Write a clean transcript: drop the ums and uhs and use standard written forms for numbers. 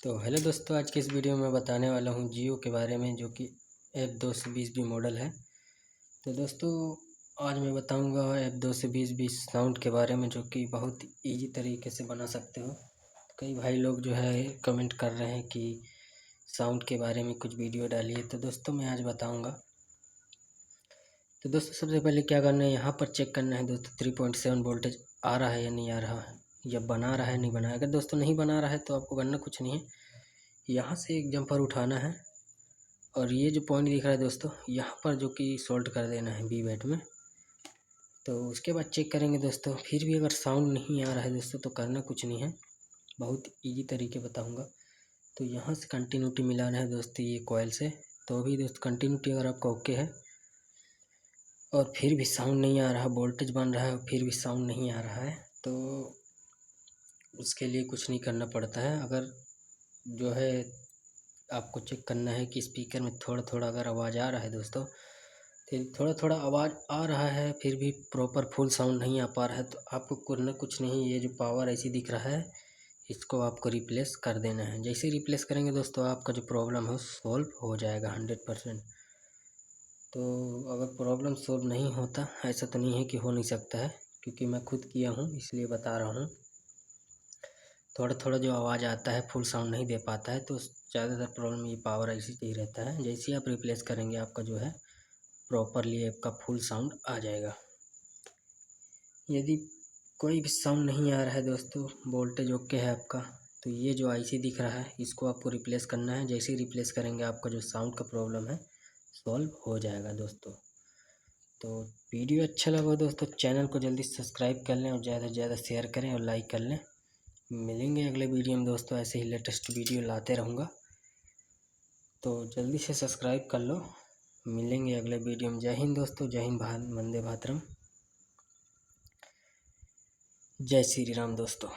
तो हेलो दोस्तों, आज के इस वीडियो में बताने वाला हूँ जियो के बारे में, जो कि F220 मॉडल है। तो दोस्तों, आज मैं बताऊँगा F220 साउंड के बारे में, जो कि बहुत इजी तरीके से बना सकते हो। कई भाई लोग जो है कमेंट कर रहे हैं कि साउंड के बारे में कुछ वीडियो डालिए, तो दोस्तों मैं आज बताऊँगा। तो दोस्तों, सबसे पहले क्या करना है, यहाँ पर चेक करना है दोस्तों 3.7 वोल्टेज आ रहा है या नहीं आ रहा है, या बना रहा है नहीं बना है। अगर दोस्तों नहीं बना रहा है तो आपको करना कुछ नहीं है, यहाँ से एक जंपर उठाना है और ये जो पॉइंट दिख रहा है दोस्तों, यहाँ पर जो कि सोल्ड कर देना है बी बैट में। तो उसके बाद चेक करेंगे दोस्तों, फिर भी अगर साउंड नहीं आ रहा है दोस्तों तो करना कुछ नहीं है, बहुत इजी तरीके बताऊंगा। तो यहाँ से कंटिन्यूटी मिलाना है दोस्तों ये कॉइल से। तो अभी दोस्तों कंटिन्यूटी अगर आपका ओके है और फिर भी साउंड नहीं आ रहा, वोल्टेज बन रहा है और फिर भी साउंड नहीं आ रहा है, तो उसके लिए कुछ नहीं करना पड़ता है। अगर जो है आपको चेक करना है कि स्पीकर में थोड़ा थोड़ा अगर आवाज़ आ रहा है दोस्तों, फिर थोड़ा थोड़ा आवाज़ आ रहा है फिर भी प्रॉपर फुल साउंड नहीं आ पा रहा है, तो आपको करना कुछ नहीं, ये जो पावर ऐसी दिख रहा है इसको आपको रिप्लेस कर देना है। जैसे ही रिप्लेस करेंगे दोस्तों, आपका जो प्रॉब्लम है सॉल्व हो जाएगा 100%। तो अगर प्रॉब्लम सॉल्व नहीं होता, ऐसा तो नहीं है कि हो नहीं सकता है, क्योंकि मैं खुद किया हूँ इसलिए बता रहा हूँ। थोड़ा थोड़ा जो आवाज़ आता है फुल साउंड नहीं दे पाता है, तो ज़्यादातर प्रॉब्लम ये पावर ऐसी ही रहता है। जैसे ही आप रिप्लेस करेंगे आपका जो है प्रॉपरली आपका फुल साउंड आ जाएगा। यदि कोई भी साउंड नहीं आ रहा है दोस्तों, वोल्टेज ओके है आपका, तो ये जो आईसी दिख रहा है इसको आपको रिप्लेस करना है। जैसे ही रिप्लेस करेंगे आपका जो साउंड का प्रॉब्लम है सॉल्व हो जाएगा दोस्तों। तो वीडियो अच्छा लगा दोस्तों, चैनल को जल्दी सब्सक्राइब कर लें और ज़्यादा से ज़्यादा शेयर करें और लाइक कर लें। मिलेंगे अगले वीडियो में दोस्तों, ऐसे ही लेटेस्ट वीडियो लाते रहूँगा, तो जल्दी से सब्सक्राइब कर लो। मिलेंगे अगले वीडियो में। जय हिंद दोस्तों, जय हिंद, वंदे मातरम, जय श्री राम दोस्तों।